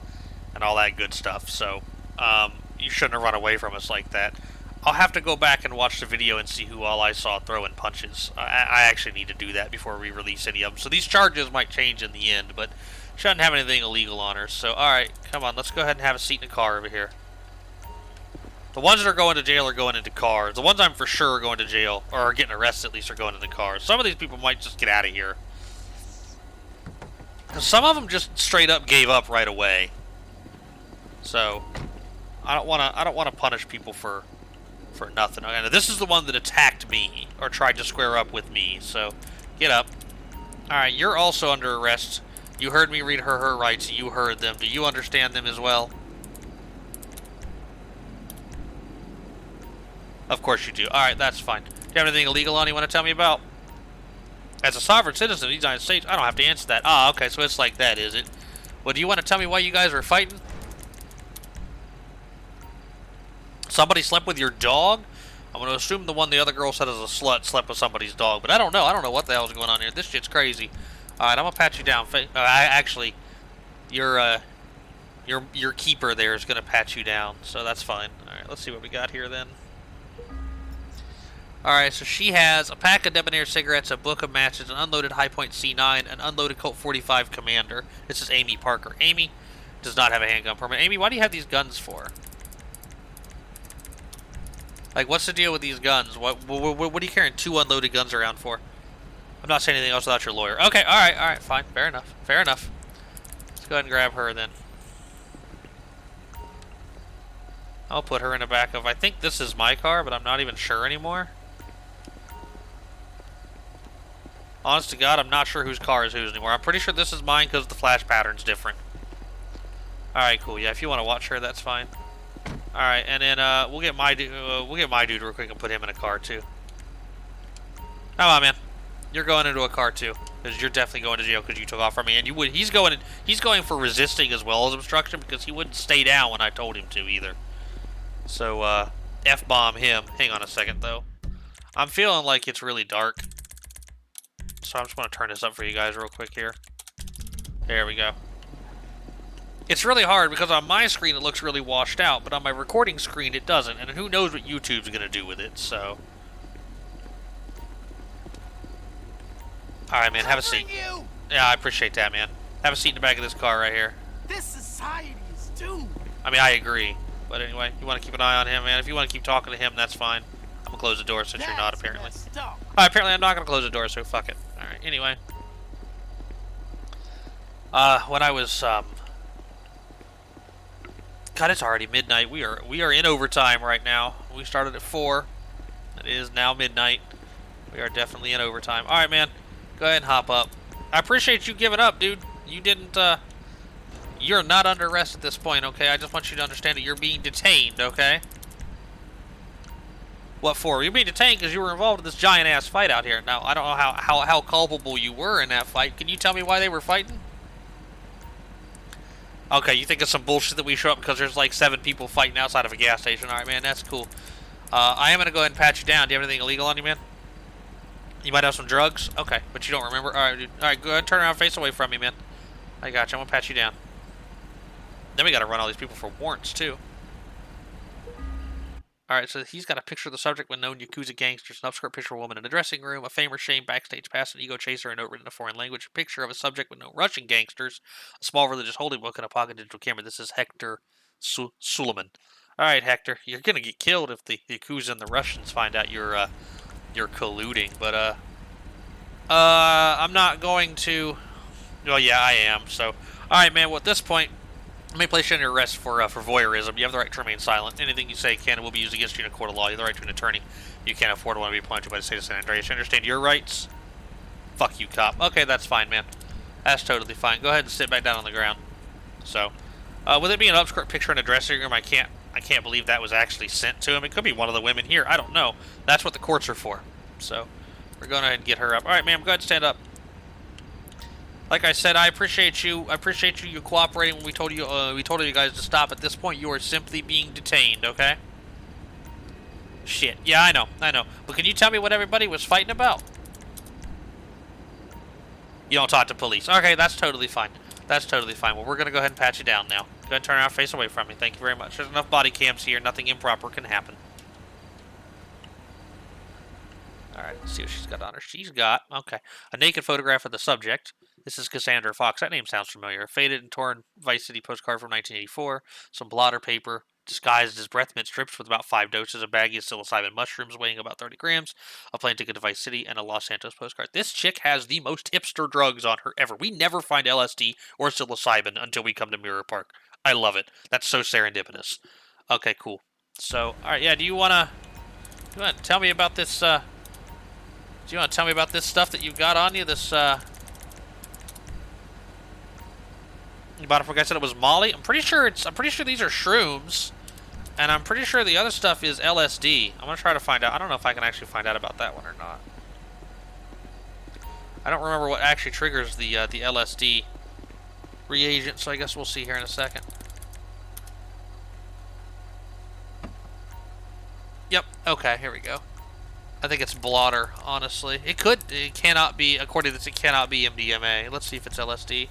and all that good stuff. So, you shouldn't have run away from us like that. I'll have to go back and watch the video and see who all I saw throwing punches. I actually need to do that before we release any of them. So these charges might change in the end, but shouldn't have anything illegal on her. So, alright, come on, let's go ahead and have a seat in the car over here. The ones that are going to jail are going into cars. The ones I'm for sure are going to jail, or are getting arrested at least, are going into cars. Some of these people might just get out of here. Some of them just straight up gave up right away. So, I don't want to punish people for nothing. And this is the one that attacked me, or tried to square up with me. So, get up. Alright, you're also under arrest. You heard me read her rights. You heard them. Do you understand them as well? Of course you do. Alright, that's fine. Do you have anything illegal on you want to tell me about? As a sovereign citizen of the United States, I don't have to answer that. Ah, okay, so it's like that, is it? Well, do you want to tell me why you guys were fighting? Somebody slept with your dog? I'm going to assume the one the other girl said is a slut slept with somebody's dog, but I don't know. I don't know what the hell's going on here. This shit's crazy. Alright, I'm going to pat you down. Actually, your keeper there is going to pat you down, so that's fine. Alright, let's see what we got here then. Alright, so she has a pack of debonair cigarettes, a book of matches, an unloaded High Point C9, an unloaded Colt 45 Commander. This is Amy Parker. Amy does not have a handgun permit. Amy, why do you have these guns for? Like, what's the deal with these guns? What are you carrying 2 unloaded guns around for? I'm not saying anything else without your lawyer. Okay, alright, fine. Fair enough. Fair enough. Let's go ahead and grab her then. I'll put her in the back of, I think this is my car, but I'm not even sure anymore. Honest to God, I'm not sure whose car is whose anymore. I'm pretty sure this is mine because the flash pattern's different. Alright, cool. Yeah, if you want to watch her, that's fine. Alright, and then we'll get my dude real quick and put him in a car too. Come on, man. You're going into a car too, because you're definitely going to jail because you took off from me. And he's going for resisting as well as obstruction because he wouldn't stay down when I told him to either. So F-bomb him. Hang on a second though. I'm feeling like it's really dark. So I'm just going to turn this up for you guys real quick here. There we go. It's really hard because on my screen it looks really washed out, but on my recording screen it doesn't, and who knows what YouTube's going to do with it, so... Alright, man, have a seat. Yeah, I appreciate that, man. Have a seat in the back of this car right here. This society is doomed. I mean, I agree. But anyway, you want to keep an eye on him, man. If you want to keep talking to him, that's fine. I'm going to close the door since you're not, apparently. Alright, apparently I'm not going to close the door, so fuck it. Alright, anyway. When I was, God, it's already midnight. We are in overtime right now. We started at 4. It is now midnight. We are definitely in overtime. Alright, man. Go ahead and hop up. I appreciate you giving up, dude. You didn't, you're not under arrest at this point, okay? I just want you to understand that you're being detained, okay? What for? You're being detained because you were involved in this giant-ass fight out here. Now, I don't know how culpable you were in that fight. Can you tell me why they were fighting? Okay, you think it's some bullshit that we show up because there's like 7 people fighting outside of a gas station. Alright, man, that's cool. I am going to go ahead and pat you down. Do you have anything illegal on you, man? You might have some drugs? Okay, but you don't remember? Alright, dude. Alright, go ahead and turn around, face away from me, man. I got you. I'm going to pat you down. Then we got to run all these people for warrants, too. Alright, so he's got a picture of the subject with known Yakuza gangsters, an upskirt picture of a woman in a dressing room, a fame or shame backstage pass, an ego chaser, a note written in a foreign language, a picture of a subject with known Russian gangsters, a small religious holy book, and a pocket digital camera. This is Hector Suleiman. Alright, Hector, you're gonna get killed if the Yakuza and the Russians find out you're colluding, but, I'm not going to... Well, yeah, I am, so... Alright, man, well, at this point... Let me place you under arrest for voyeurism. You have the right to remain silent. Anything you say can and will be used against you in a court of law. You have the right to an attorney. You can't afford one to be appointed by the state of San Andreas. You understand your rights? Fuck you, cop. Okay, that's fine, man. That's totally fine. Go ahead and sit back down on the ground. So, with it being an upskirt picture in a dressing room, I can't believe that was actually sent to him. It could be one of the women here. I don't know. That's what the courts are for. So, we're going to ahead and get her up. All right, ma'am, go ahead and stand up. Like I said, I appreciate you. I appreciate you cooperating when we told you guys to stop. At this point, you are simply being detained. Okay? Shit. Yeah, I know. But can you tell me what everybody was fighting about? You don't talk to police. Okay, that's totally fine. That's totally fine. Well, we're gonna go ahead and pat you down now. Go ahead and turn around, face away from me. Thank you very much. There's enough body cams here. Nothing improper can happen. Alright, let's see what she's got on her. She's got, okay, a naked photograph of the subject. This is Cassandra Fox. That name sounds familiar. A faded and torn Vice City postcard from 1984. Some blotter paper disguised as breath mint strips with about 5 doses, a baggie of psilocybin mushrooms weighing about 30 grams, a plane ticket to Vice City, and a Los Santos postcard. This chick has the most hipster drugs on her ever. We never find LSD or psilocybin until we come to Mirror Park. I love it. That's so serendipitous. Okay, cool. So, alright, yeah, do you wanna tell me about this, do you want to tell me about this stuff that you've got on you? This, you bought it from a guy said it was Molly? I'm pretty sure these are shrooms. And I'm pretty sure the other stuff is LSD. I'm going to try to find out. I don't know if I can actually find out about that one or not. I don't remember what actually triggers the LSD reagent, so I guess we'll see here in a second. Yep, okay, here we go. I think it's blotter, honestly. It cannot be, according to this, it cannot be MDMA. Let's see if it's LSD.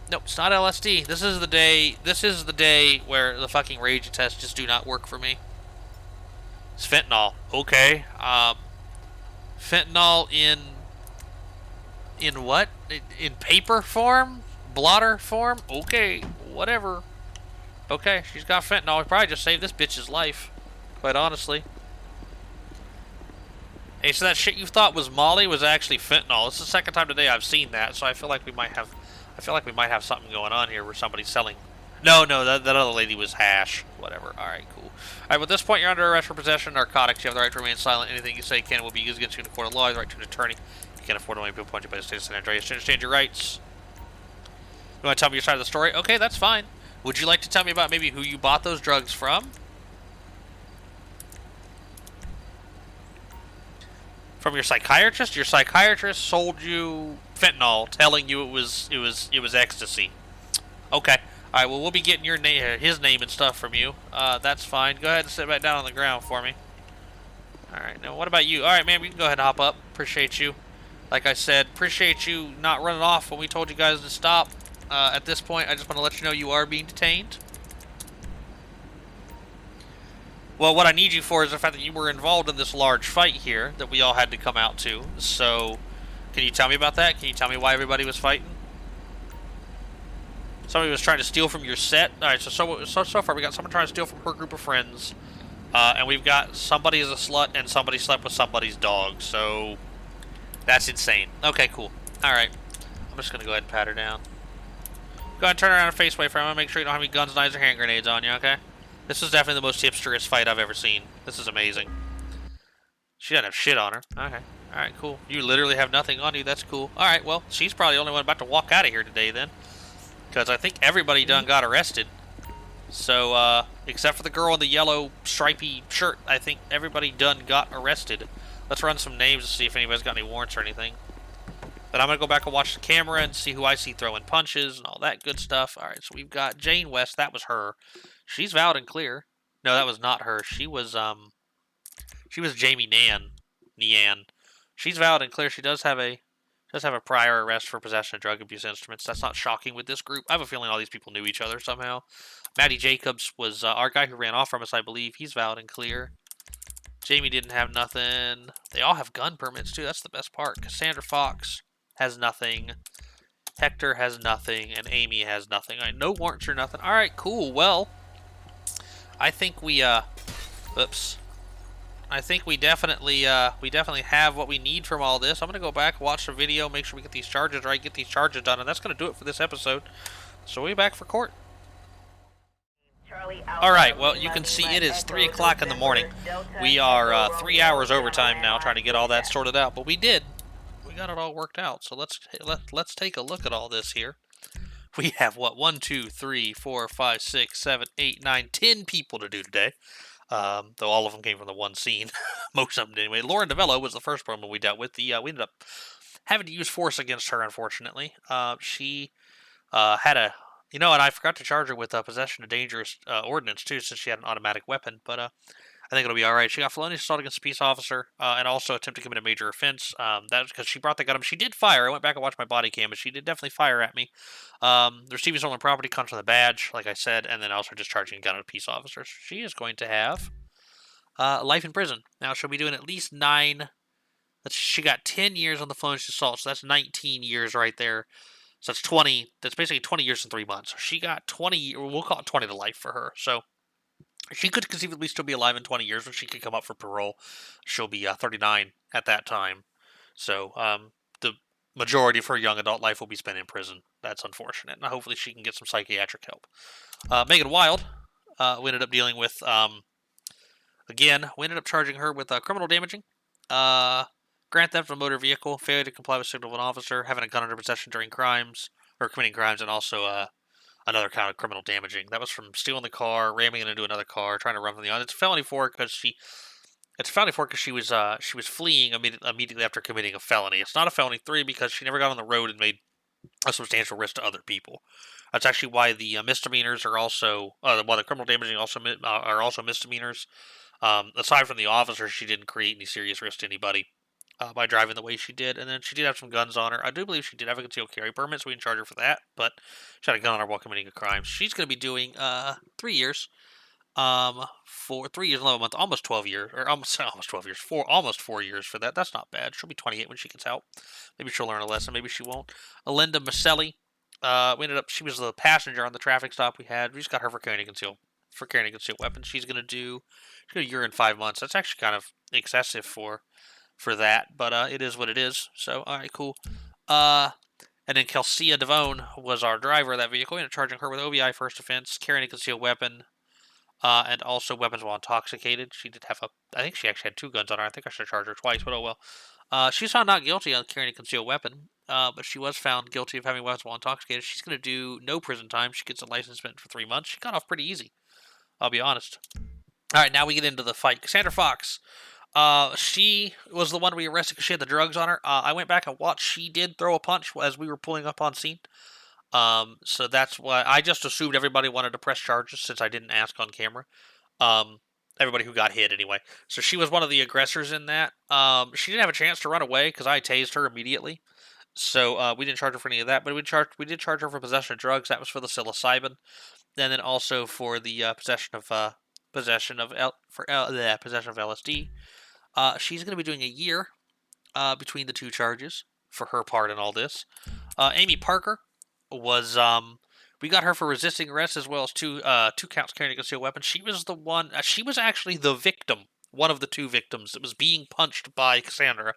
Nope, it's not LSD. This is the day where the fucking reagent tests just do not work for me. It's fentanyl. Okay. Fentanyl in what? In paper form? Blotter form? Okay, whatever. Okay, she's got fentanyl. We probably just saved this bitch's life, quite honestly. Hey, so that shit you thought was Molly was actually fentanyl. It's the second time today I've seen that, so I feel like we might have something going on here where somebody's selling. No, that other lady was hash. Whatever. All right, cool. All right, well, at this point, you're under arrest for possession of narcotics. You have the right to remain silent. Anything you say can will be used against you in a court of law. You have the right to an attorney. You can't afford to only be appointed by the state of San Andreas. You understand your rights. You want to tell me your side of the story? Okay, that's fine. Would you like to tell me about maybe who you bought those drugs from? From your psychiatrist? Your psychiatrist sold you fentanyl, telling you it was ecstasy. Okay. All right. Well, we'll be getting your name, his name and stuff from you. That's fine. Go ahead and sit back down on the ground for me. All right. Now, what about you? All right, man. We can go ahead and hop up. Appreciate you. Like I said, appreciate you not running off when we told you guys to stop. At this point, I just want to let you know you are being detained. Well, what I need you for is the fact that you were involved in this large fight here that we all had to come out to. So, can you tell me about that? Can you tell me why everybody was fighting? Somebody was trying to steal from your set. All right, so far we got someone trying to steal from her group of friends, and we've got somebody is a slut and somebody slept with somebody's dog. So, that's insane. Okay, cool. All right, I'm just gonna go ahead and pat her down. Go ahead and turn around and face away from him. Make sure you don't have any guns, knives, or hand grenades on you, okay? This is definitely the most hipsterist fight I've ever seen. This is amazing. She doesn't have shit on her. Okay. Alright, cool. You literally have nothing on you. That's cool. Alright, well, she's probably the only one about to walk out of here today then. Because I think everybody done got arrested. So, except for the girl in the yellow stripy shirt, I think everybody done got arrested. Let's run some names to see if anybody's got any warrants or anything. But I'm going to go back and watch the camera and see who I see throwing punches and all that good stuff. Alright, so we've got Jane West. That was her. She's valid and clear. No, that was not her. She was Jamie Nian. She's valid and clear. She does have a prior arrest for possession of drug abuse instruments. That's not shocking with this group. I have a feeling all these people knew each other somehow. Maddie Jacobs was our guy who ran off from us, I believe. He's valid and clear. Jamie didn't have nothing. They all have gun permits, too. That's the best part. Cassandra Fox has nothing. Hector has nothing. And Amy has nothing. All right, no warrants or nothing. All right, cool. Well, I think we, oops. I think we definitely have what we need from all this. I'm going to go back, watch the video, make sure we get these charges right, get these charges done, and that's going to do it for this episode. So we'll be back for court. Alright, well, you can see it is 3 o'clock in the morning. We are 3 hours overtime now trying to get all that sorted out, but we did. got it all worked out. So let's take a look at all this here. We have what 1, 2, 3, 4, 5, 6, 7, 8, 9, 10 people to do today. Though all of them came from the one scene. Most of them did anyway. Lauren DeVello was the first woman we dealt with. We ended up having to use force against her, unfortunately. She had a, and I forgot to charge her with possession of dangerous ordnance, too, since she had an automatic weapon. But I think it'll be all right. She got felonious assault against a peace officer and also attempted to commit a major offense. That's because she brought the gun up. She did fire. I went back and watched my body cam, but she did definitely fire at me. Receiving stolen property comes from the badge, like I said, and then also discharging a gun at a peace officer. So she is going to have life in prison. Now, she'll be doing at least 9. She got 10 years on the felonious assault, so that's 19 years right there. So that's 20. That's basically 20 years and 3 months. So she got 20. We'll call it 20 to life for her. So she could conceivably still be alive in 20 years when she could come up for parole. She'll be 39 at that time. So the majority of her young adult life will be spent in prison. That's unfortunate. And hopefully she can get some psychiatric help. Megan Wild, we ended up dealing with, again, we ended up charging her with criminal damaging, grand theft of a motor vehicle, failure to comply with signal of an officer, having a gun under possession during crimes, or committing crimes, and also another kind of criminal damaging. That was from stealing the car, ramming it into another car, trying to run from the. It's a felony for it because she. It's a felony for it because she was fleeing immediately after committing a felony. It's not a felony 3 because she never got on the road and made a substantial risk to other people. That's actually why the misdemeanors are also why the criminal damaging also are also misdemeanors. Aside from the officer, she didn't create any serious risk to anybody by driving the way she did, and then she did have some guns on her. I do believe she did have a concealed carry permit, so we didn't charge her for that, but she had a gun on her while committing a crime. She's going to be doing 3 years, for 3 years, 11 months, almost 12 years, or almost 12 years, almost 4 years for that. That's not bad. She'll be 28 when she gets out. Maybe she'll learn a lesson. Maybe she won't. Alinda Maselli, she was the passenger on the traffic stop we had. We just got her for carrying a concealed weapon. She's going to do a year and 5 months. That's actually kind of excessive for that, but it is what it is. So, all right, cool. And then Kelsia Devone was our driver of that vehicle. We ended up charging her with OVI first offense, carrying a concealed weapon, and also weapons while intoxicated. She did have I think she actually had 2 guns on her. I think I should have charged her twice, but oh well. She was found not guilty on carrying a concealed weapon, but she was found guilty of having weapons while intoxicated. She's going to do no prison time. She gets a license suspended for 3 months. She got off pretty easy, I'll be honest. All right, now we get into the fight. Cassandra Fox. She was the one we arrested because she had the drugs on her. I went back and watched. She did throw a punch as we were pulling up on scene. So that's why I just assumed everybody wanted to press charges since I didn't ask on camera. Everybody who got hit anyway. So she was one of the aggressors in that. She didn't have a chance to run away because I tased her immediately. So we didn't charge her for any of that, but we did charge her for possession of drugs. That was for the psilocybin, and then also for the possession of LSD. She's going to be doing a year between the 2 charges for her part in all this. Amy Parker was we got her for resisting arrest as well as 2 counts carrying a concealed weapon. She was the one. She was actually the victim, one of the 2 victims that was being punched by Cassandra.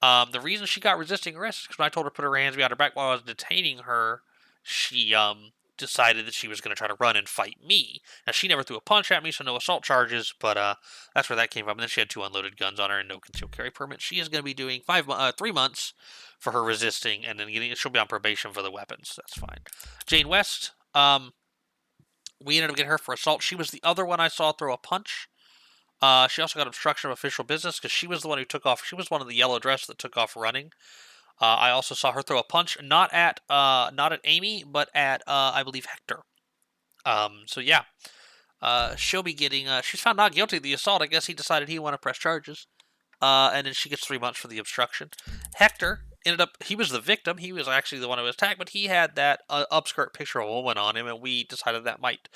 The reason she got resisting arrest is because when I told her to put her hands behind her back while I was detaining her, she decided that she was going to try to run and fight me. Now, she never threw a punch at me, so no assault charges, but that's where that came from. And then she had 2 unloaded guns on her and no concealed carry permit. She is going to be doing 3 months for her resisting, and then she'll be on probation for the weapons. That's fine. Jane West, we ended up getting her for assault. She was the other one I saw throw a punch. She also got obstruction of official business because she was the one who took off. She was one of the yellow dress that took off running. I also saw her throw a punch, not at Amy, but at I believe Hector. So yeah, she'll be getting. She's found not guilty of the assault. I guess he decided he wanted to press charges, and then she gets 3 months for the obstruction. Hector ended up. He was the victim. He was actually the one who was attacked, but he had that upskirt picture of a woman on him, and we decided that might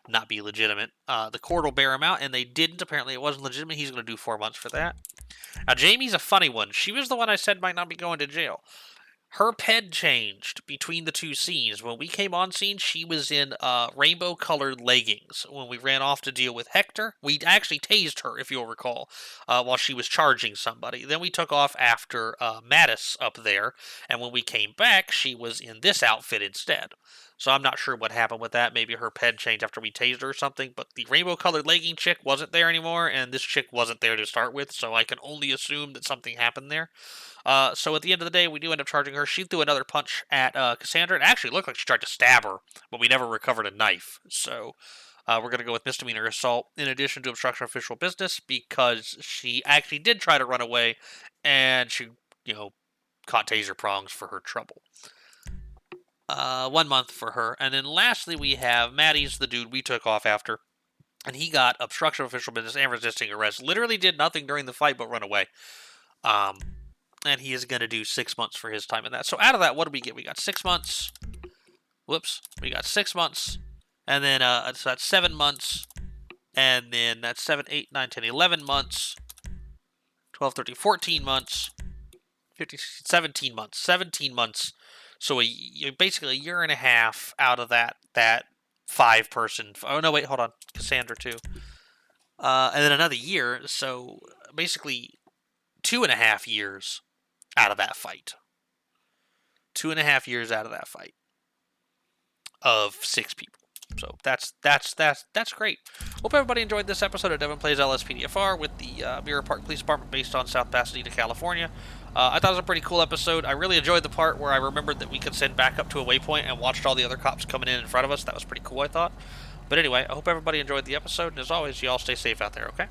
not be legitimate. The court will bear him out, and they didn't. Apparently, it wasn't legitimate. He's going to do 4 months for that. Now, Jamie's a funny one. She was the one I said might not be going to jail. Her ped changed between the two scenes. When we came on scene, she was in rainbow-colored leggings. When we ran off to deal with Hector, we actually tased her, if you'll recall, while she was charging somebody. Then we took off after Mattis up there, and when we came back, she was in this outfit instead. So I'm not sure what happened with that. Maybe her ped changed after we tased her or something, but the rainbow-colored legging chick wasn't there anymore, and this chick wasn't there to start with, so I can only assume that something happened there. So at the end of the day, we do end up charging her. She threw another punch at Cassandra. It actually looked like she tried to stab her, but we never recovered a knife. So we're going to go with misdemeanor assault in addition to obstruction of official business because she actually did try to run away, and she, caught taser prongs for her trouble. 1 month for her. And then lastly, we have Maddie's the dude we took off after. And he got obstruction of official business and resisting arrest. Literally did nothing during the fight but run away. And he is going to do 6 months for his time in that. So out of that, what do we get? We got 6 months. Whoops. We got 6 months. And then so that's 7 months. And then that's 7, 8, 9, 10, 11 months. 12, 13, 14 months. 15, 16, 17 months. 17 months. So basically a year and a half out of that 5-person. Oh, no, wait, hold on. Cassandra, too. And then another year. So basically 2.5 years out of that fight. 2.5 years out of that fight. Of 6 people. So that's great. Hope everybody enjoyed this episode of Devin Plays LSPDFR with the Mirror Park Police Department based on South Pasadena, California. I thought it was a pretty cool episode. I really enjoyed the part where I remembered that we could send back up to a waypoint and watched all the other cops coming in front of us. That was pretty cool, I thought. But anyway, I hope everybody enjoyed the episode, and as always, you all stay safe out there, okay?